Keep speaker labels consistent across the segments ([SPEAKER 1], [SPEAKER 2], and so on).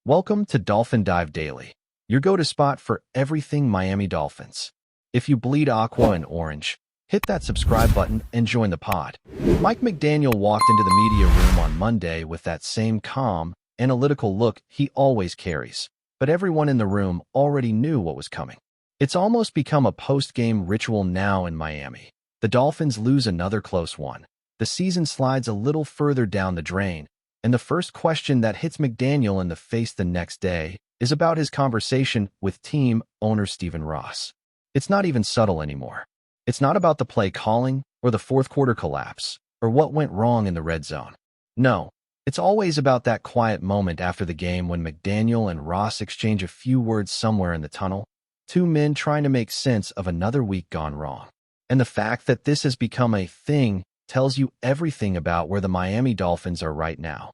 [SPEAKER 1] Welcome to Dolphin Dive Daily, your go-to spot for everything Miami Dolphins. If you bleed aqua and orange, hit that subscribe button and join the pod. Mike McDaniel walked into the media room on Monday with that same calm, analytical look he always carries, but everyone in the room already knew what was coming. It's almost become a post-game ritual now in Miami. The Dolphins lose another close one. The season slides a little further down the drain, and the first question that hits McDaniel in the face the next day is about his conversation with team owner Stephen Ross. It's not even subtle anymore. It's not about the play calling or the fourth quarter collapse or what went wrong in the red zone. No, it's always about that quiet moment after the game when McDaniel and Ross exchange a few words somewhere in the tunnel, two men trying to make sense of another week gone wrong. And the fact that this has become a thing tells you everything about where the Miami Dolphins are right now.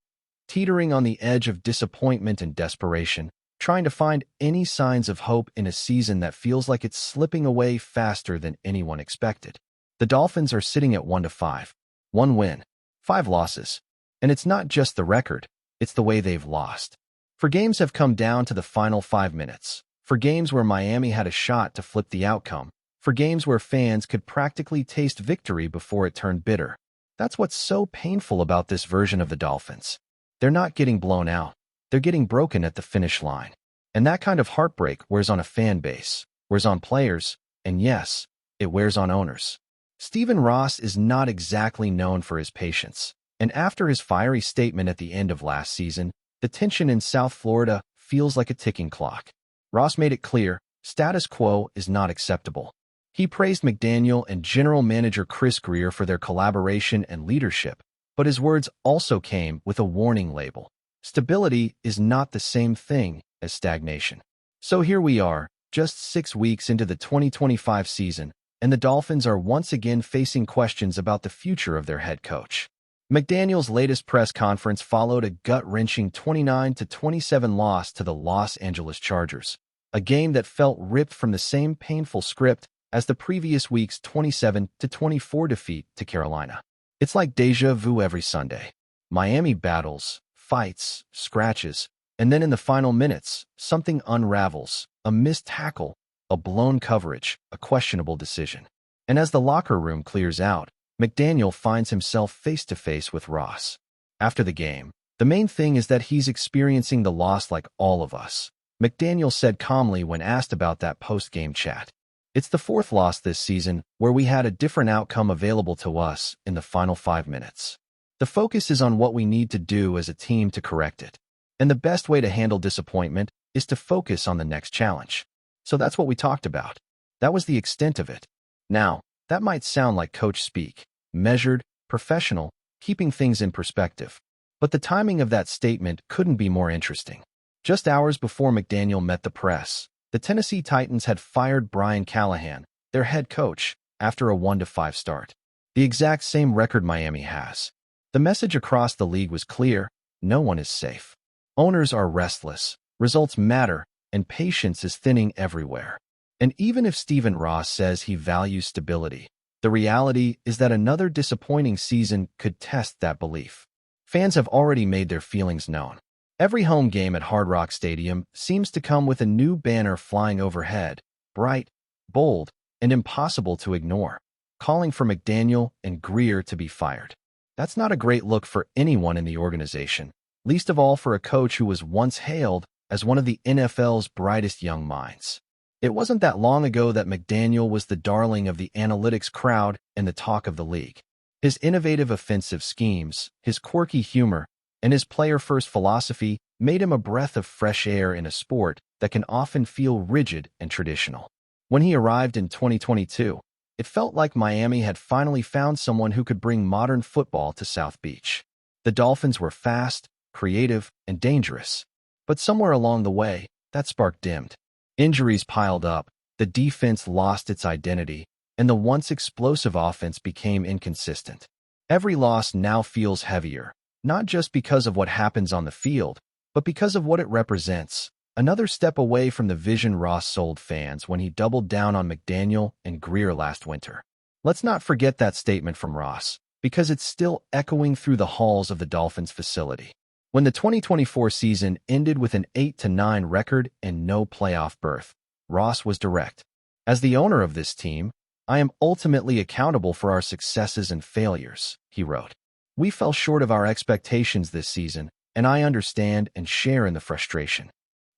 [SPEAKER 1] Teetering on the edge of disappointment and desperation, trying to find any signs of hope in a season that feels like it's slipping away faster than anyone expected. The Dolphins are sitting at 1-5. 1 win, 5 losses. And it's not just the record, it's the way they've lost. For games have come down to the final 5 minutes. For games where Miami had a shot to flip the outcome. For games where fans could practically taste victory before it turned bitter. That's what's so painful about this version of the Dolphins. They're not getting blown out. They're getting broken at the finish line. And that kind of heartbreak wears on a fan base, wears on players, and yes, it wears on owners. Stephen Ross is not exactly known for his patience. And after his fiery statement at the end of last season, the tension in South Florida feels like a ticking clock. Ross made it clear, status quo is not acceptable. He praised McDaniel and general manager Chris Grier for their collaboration and leadership, but his words also came with a warning label. Stability is not the same thing as stagnation. So here we are, just 6 weeks into the 2025 season, and the Dolphins are once again facing questions about the future of their head coach. McDaniel's latest press conference followed a gut-wrenching 29-27 loss to the Los Angeles Chargers, a game that felt ripped from the same painful script as the previous week's 27-24 defeat to Carolina. It's like déjà vu every Sunday. Miami battles, fights, scratches, and then in the final minutes, something unravels, a missed tackle, a blown coverage, a questionable decision. And as the locker room clears out, McDaniel finds himself face-to-face with Ross. After the game, the main thing is that he's experiencing the loss like all of us. McDaniel said calmly when asked about that post-game chat. It's the 4th loss this season where we had a different outcome available to us in the final 5 minutes. The focus is on what we need to do as a team to correct it. And the best way to handle disappointment is to focus on the next challenge. So that's what we talked about. That was the extent of it. Now, that might sound like coach speak, measured, professional, keeping things in perspective. But the timing of that statement couldn't be more interesting. Just hours before McDaniel met the press, the Tennessee Titans had fired Brian Callahan, their head coach, after a 1-5 start. The exact same record Miami has. The message across the league was clear: no one is safe. Owners are restless, results matter, and patience is thinning everywhere. And even if Stephen Ross says he values stability, the reality is that another disappointing season could test that belief. Fans have already made their feelings known. Every home game at Hard Rock Stadium seems to come with a new banner flying overhead, bright, bold, and impossible to ignore, calling for McDaniel and Grier to be fired. That's not a great look for anyone in the organization, least of all for a coach who was once hailed as one of the NFL's brightest young minds. It wasn't that long ago that McDaniel was the darling of the analytics crowd and the talk of the league. His innovative offensive schemes, his quirky humor, and his player-first philosophy made him a breath of fresh air in a sport that can often feel rigid and traditional. When he arrived in 2022, it felt like Miami had finally found someone who could bring modern football to South Beach. The Dolphins were fast, creative, and dangerous. But somewhere along the way, that spark dimmed. Injuries piled up, the defense lost its identity, and the once explosive offense became inconsistent. Every loss now feels heavier, not just because of what happens on the field, but because of what it represents. Another step away from the vision Ross sold fans when he doubled down on McDaniel and Grier last winter. Let's not forget that statement from Ross, because it's still echoing through the halls of the Dolphins facility. When the 2024 season ended with an 8-9 record and no playoff berth, Ross was direct. As the owner of this team, I am ultimately accountable for our successes and failures, he wrote. We fell short of our expectations this season, and I understand and share in the frustration.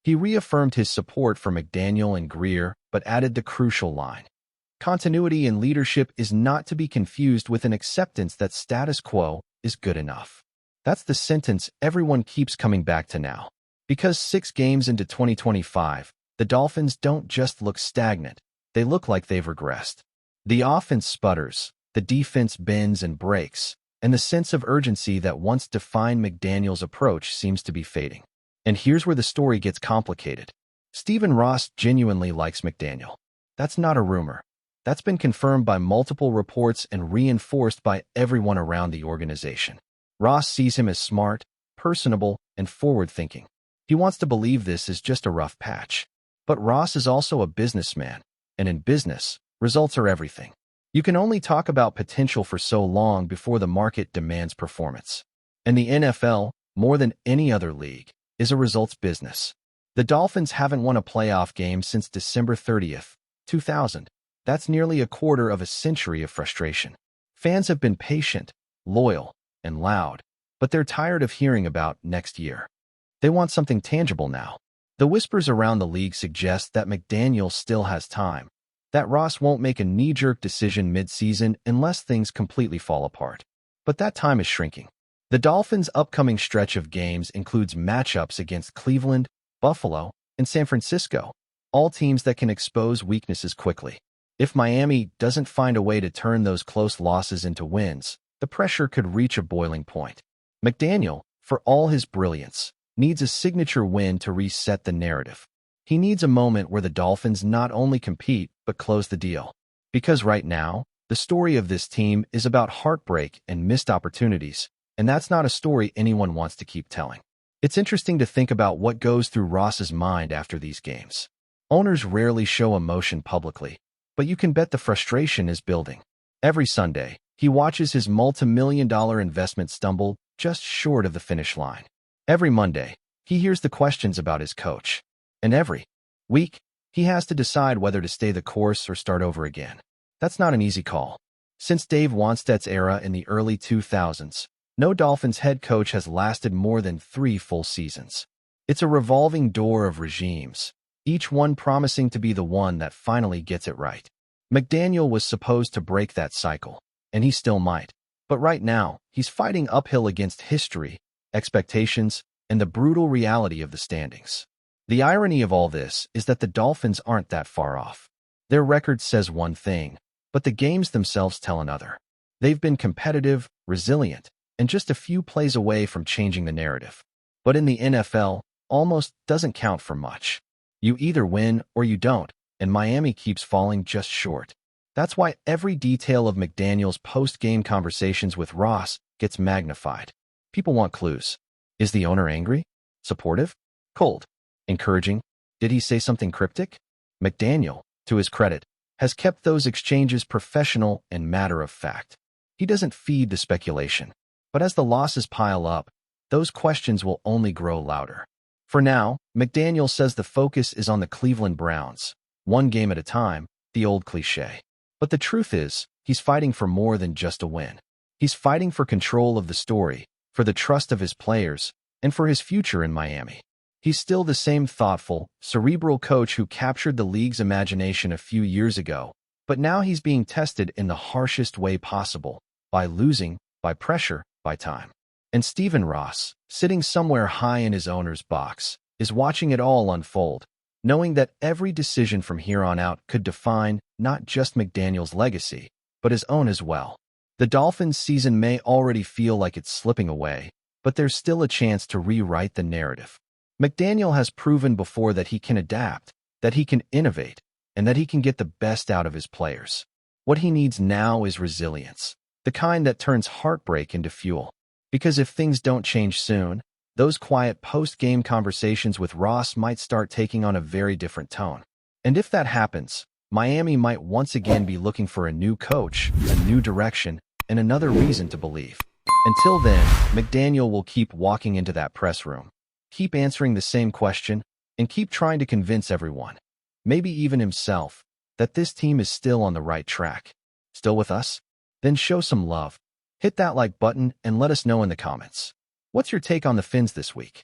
[SPEAKER 1] He reaffirmed his support for McDaniel and Greer, but added the crucial line. Continuity in leadership is not to be confused with an acceptance that status quo is good enough. That's the sentence everyone keeps coming back to now. Because 6 games into 2025, the Dolphins don't just look stagnant, they look like they've regressed. The offense sputters, the defense bends and breaks, and the sense of urgency that once defined McDaniel's approach seems to be fading. And here's where the story gets complicated. Stephen Ross genuinely likes McDaniel. That's not a rumor. That's been confirmed by multiple reports and reinforced by everyone around the organization. Ross sees him as smart, personable, and forward-thinking. He wants to believe this is just a rough patch. But Ross is also a businessman, and in business, results are everything. You can only talk about potential for so long before the market demands performance. And the NFL, more than any other league, is a results business. The Dolphins haven't won a playoff game since December 30th, 2000. That's nearly a quarter of a century of frustration. Fans have been patient, loyal, and loud, but they're tired of hearing about next year. They want something tangible now. The whispers around the league suggest that McDaniel still has time, that Ross won't make a knee-jerk decision mid-season unless things completely fall apart. But that time is shrinking. The Dolphins' upcoming stretch of games includes matchups against Cleveland, Buffalo, and San Francisco, all teams that can expose weaknesses quickly. If Miami doesn't find a way to turn those close losses into wins, the pressure could reach a boiling point. McDaniel, for all his brilliance, needs a signature win to reset the narrative. He needs a moment where the Dolphins not only compete, but close the deal. Because right now, the story of this team is about heartbreak and missed opportunities, and that's not a story anyone wants to keep telling. It's interesting to think about what goes through Ross's mind after these games. Owners rarely show emotion publicly, but you can bet the frustration is building. Every Sunday, he watches his multi-million-dollar investment stumble just short of the finish line. Every Monday, he hears the questions about his coach. And every week, he has to decide whether to stay the course or start over again. That's not an easy call. Since Dave Wanstett's era in the early 2000s, no Dolphins head coach has lasted more than 3 full seasons. It's a revolving door of regimes, each one promising to be the one that finally gets it right. McDaniel was supposed to break that cycle, and he still might. But right now, he's fighting uphill against history, expectations, and the brutal reality of the standings. The irony of all this is that the Dolphins aren't that far off. Their record says one thing, but the games themselves tell another. They've been competitive, resilient, and just a few plays away from changing the narrative. But in the NFL, almost doesn't count for much. You either win or you don't, and Miami keeps falling just short. That's why every detail of McDaniel's post-game conversations with Ross gets magnified. People want clues. Is the owner angry? Supportive? Cold? Encouraging? Did he say something cryptic? McDaniel, to his credit, has kept those exchanges professional and matter-of-fact. He doesn't feed the speculation. But as the losses pile up, those questions will only grow louder. For now, McDaniel says the focus is on the Cleveland Browns, one game at a time, the old cliché. But the truth is, he's fighting for more than just a win. He's fighting for control of the story, for the trust of his players, and for his future in Miami. He's still the same thoughtful, cerebral coach who captured the league's imagination a few years ago, but now he's being tested in the harshest way possible, by losing, by pressure, by time. And Stephen Ross, sitting somewhere high in his owner's box, is watching it all unfold, knowing that every decision from here on out could define not just McDaniel's legacy, but his own as well. The Dolphins' season may already feel like it's slipping away, but there's still a chance to rewrite the narrative. McDaniel has proven before that he can adapt, that he can innovate, and that he can get the best out of his players. What he needs now is resilience, the kind that turns heartbreak into fuel. Because if things don't change soon, those quiet post-game conversations with Ross might start taking on a very different tone. And if that happens, Miami might once again be looking for a new coach, a new direction, and another reason to believe. Until then, McDaniel will keep walking into that press room, keep answering the same question, and keep trying to convince everyone, maybe even himself, that this team is still on the right track. Still with us? Then show some love. Hit that like button and let us know in the comments. What's your take on the Fins this week?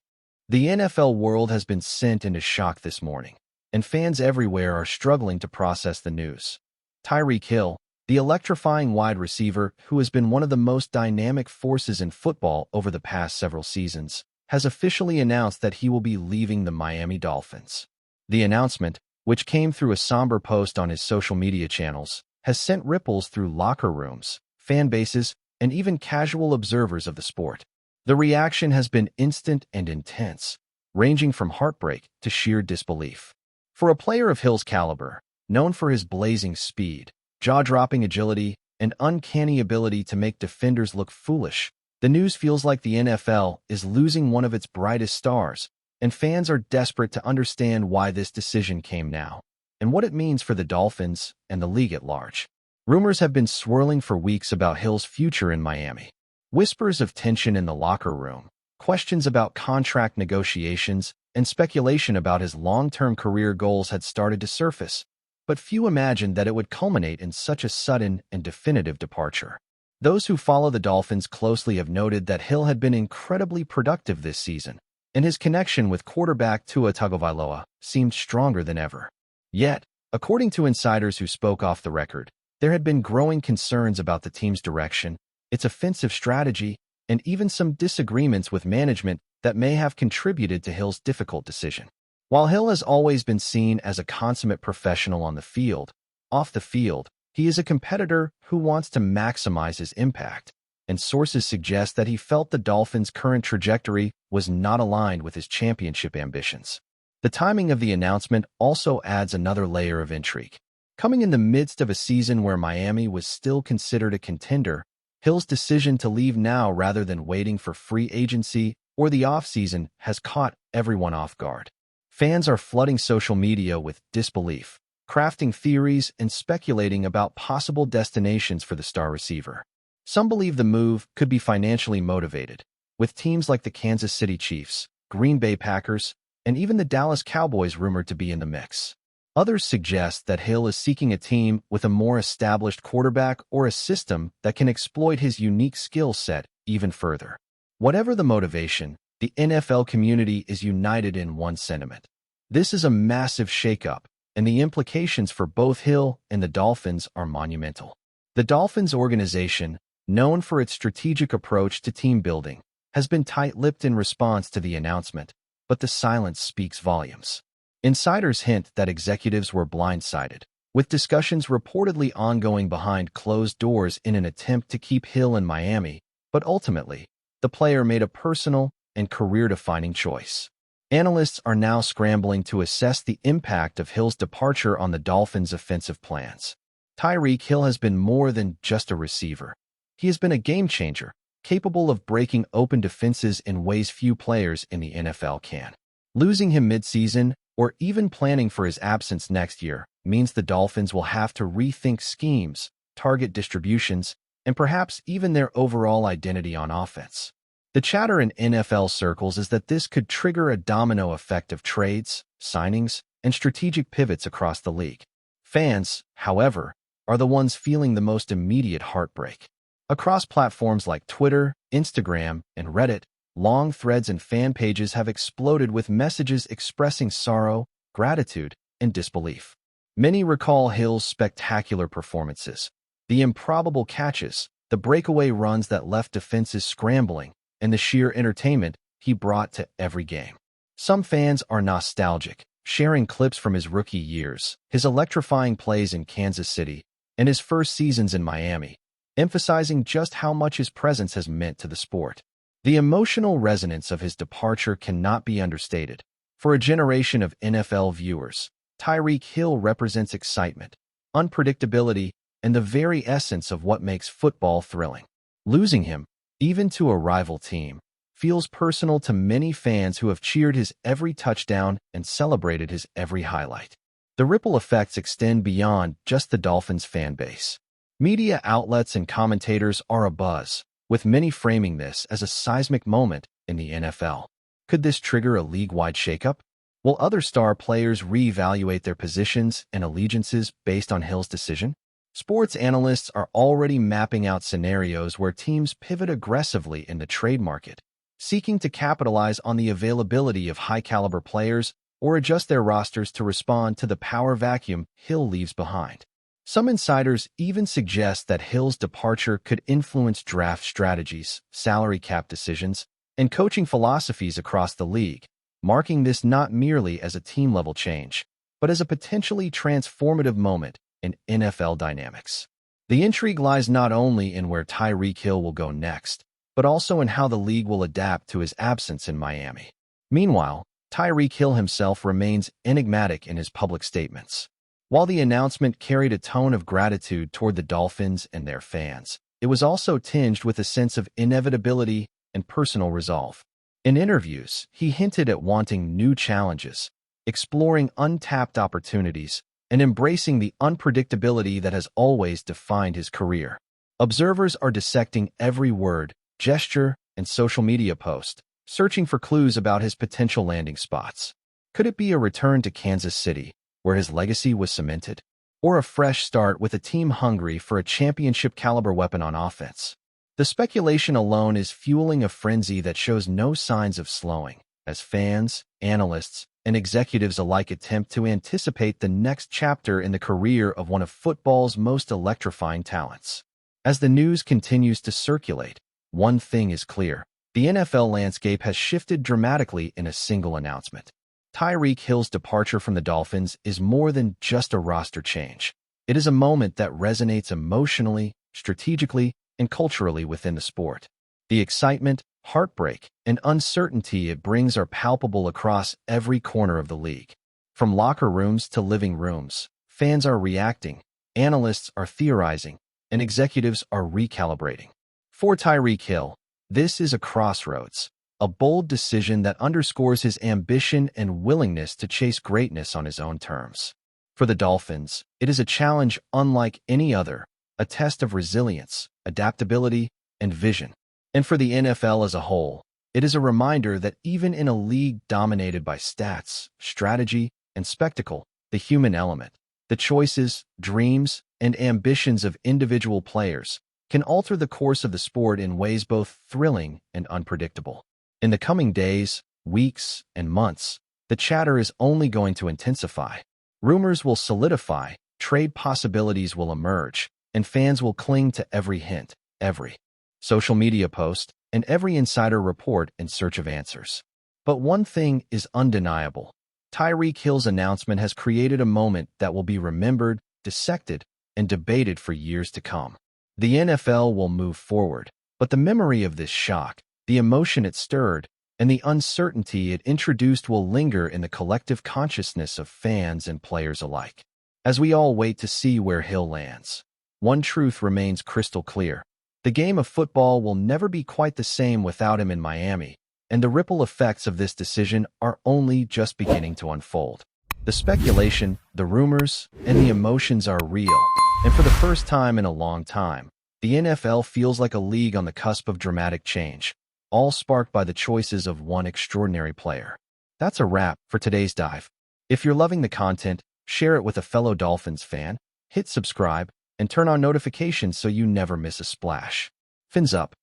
[SPEAKER 1] The NFL world has been sent into shock this morning, and fans everywhere are struggling to process the news. Tyreek Hill, the electrifying wide receiver who has been one of the most dynamic forces in football over the past several seasons, has officially announced that he will be leaving the Miami Dolphins. The announcement, which came through a somber post on his social media channels, has sent ripples through locker rooms, fan bases, and even casual observers of the sport. The reaction has been instant and intense, ranging from heartbreak to sheer disbelief. For a player of Hill's caliber, known for his blazing speed, jaw-dropping agility, and uncanny ability to make defenders look foolish, the news feels like the NFL is losing one of its brightest stars, and fans are desperate to understand why this decision came now, and what it means for the Dolphins and the league at large. Rumors have been swirling for weeks about Hill's future in Miami. Whispers of tension in the locker room, questions about contract negotiations, and speculation about his long-term career goals had started to surface, but few imagined that it would culminate in such a sudden and definitive departure. Those who follow the Dolphins closely have noted that Hill had been incredibly productive this season, and his connection with quarterback Tua Tagovailoa seemed stronger than ever. Yet, according to insiders who spoke off the record, there had been growing concerns about the team's direction, its offensive strategy, and even some disagreements with management that may have contributed to Hill's difficult decision. While Hill has always been seen as a consummate professional on the field, off the field, he is a competitor who wants to maximize his impact, and sources suggest that he felt the Dolphins' current trajectory was not aligned with his championship ambitions. The timing of the announcement also adds another layer of intrigue. Coming in the midst of a season where Miami was still considered a contender, Hill's decision to leave now rather than waiting for free agency or the offseason has caught everyone off guard. Fans are flooding social media with disbelief, crafting theories and speculating about possible destinations for the star receiver. Some believe the move could be financially motivated, with teams like the Kansas City Chiefs, Green Bay Packers, and even the Dallas Cowboys rumored to be in the mix. Others suggest that Hill is seeking a team with a more established quarterback or a system that can exploit his unique skill set even further. Whatever the motivation, the NFL community is united in one sentiment. This is a massive shakeup, and the implications for both Hill and the Dolphins are monumental. The Dolphins organization, known for its strategic approach to team building, has been tight-lipped in response to the announcement, but the silence speaks volumes. Insiders hint that executives were blindsided, with discussions reportedly ongoing behind closed doors in an attempt to keep Hill in Miami, but ultimately, the player made a personal and career-defining choice. Analysts are now scrambling to assess the impact of Hill's departure on the Dolphins' offensive plans. Tyreek Hill has been more than just a receiver. He has been a game-changer, capable of breaking open defenses in ways few players in the NFL can. Losing him mid-season, or even planning for his absence next year, means the Dolphins will have to rethink schemes, target distributions, and perhaps even their overall identity on offense. The chatter in NFL circles is that this could trigger a domino effect of trades, signings, and strategic pivots across the league. Fans, however, are the ones feeling the most immediate heartbreak. Across platforms like Twitter, Instagram, and Reddit, long threads and fan pages have exploded with messages expressing sorrow, gratitude, and disbelief. Many recall Hill's spectacular performances, the improbable catches, the breakaway runs that left defenses scrambling, and the sheer entertainment he brought to every game. Some fans are nostalgic, sharing clips from his rookie years, his electrifying plays in Kansas City, and his first seasons in Miami, emphasizing just how much his presence has meant to the sport. The emotional resonance of his departure cannot be understated. For a generation of NFL viewers, Tyreek Hill represents excitement, unpredictability, and the very essence of what makes football thrilling. Losing him, even to a rival team, feels personal to many fans who have cheered his every touchdown and celebrated his every highlight. The ripple effects extend beyond just the Dolphins fan base. Media outlets and commentators are abuzz, with many framing this as a seismic moment in the NFL. Could this trigger a league-wide shakeup? Will other star players reevaluate their positions and allegiances based on Hill's decision? Sports analysts are already mapping out scenarios where teams pivot aggressively in the trade market, seeking to capitalize on the availability of high-caliber players or adjust their rosters to respond to the power vacuum Hill leaves behind. Some insiders even suggest that Hill's departure could influence draft strategies, salary cap decisions, and coaching philosophies across the league, marking this not merely as a team-level change, but as a potentially transformative moment in NFL dynamics. The intrigue lies not only in where Tyreek Hill will go next, but also in how the league will adapt to his absence in Miami. Meanwhile, Tyreek Hill himself remains enigmatic in his public statements. While the announcement carried a tone of gratitude toward the Dolphins and their fans, it was also tinged with a sense of inevitability and personal resolve. In interviews, he hinted at wanting new challenges, exploring untapped opportunities, and embracing the unpredictability that has always defined his career. Observers are dissecting every word, gesture, and social media post, searching for clues about his potential landing spots. Could it be a return to Kansas City, where his legacy was cemented, or a fresh start with a team hungry for a championship-caliber weapon on offense? The speculation alone is fueling a frenzy that shows no signs of slowing, as fans, analysts, and executives alike attempt to anticipate the next chapter in the career of one of football's most electrifying talents. As the news continues to circulate, one thing is clear: the NFL landscape has shifted dramatically in a single announcement. Tyreek Hill's departure from the Dolphins is more than just a roster change. It is a moment that resonates emotionally, strategically, and culturally within the sport. The excitement, heartbreak, and uncertainty it brings are palpable across every corner of the league. From locker rooms to living rooms, fans are reacting, analysts are theorizing, and executives are recalibrating. For Tyreek Hill, this is a crossroads, a bold decision that underscores his ambition and willingness to chase greatness on his own terms. For the Dolphins, it is a challenge unlike any other, a test of resilience, adaptability, and vision. And for the NFL as a whole, it is a reminder that even in a league dominated by stats, strategy, and spectacle, the human element, the choices, dreams, and ambitions of individual players, can alter the course of the sport in ways both thrilling and unpredictable. In the coming days, weeks, and months, the chatter is only going to intensify. Rumors will solidify, trade possibilities will emerge, and fans will cling to every hint, every social media post, and every insider report in search of answers. But one thing is undeniable: Tyreek Hill's announcement has created a moment that will be remembered, dissected, and debated for years to come. The NFL will move forward, but the memory of this shock, the emotion it stirred, and the uncertainty it introduced will linger in the collective consciousness of fans and players alike. As we all wait to see where Hill lands, one truth remains crystal clear: the game of football will never be quite the same without him in Miami, and the ripple effects of this decision are only just beginning to unfold. The speculation, the rumors, and the emotions are real, and for the first time in a long time, the NFL feels like a league on the cusp of dramatic change, all sparked by the choices of one extraordinary player. That's a wrap for today's dive. If you're loving the content, share it with a fellow Dolphins fan, hit subscribe, and turn on notifications so you never miss a splash. Fins up.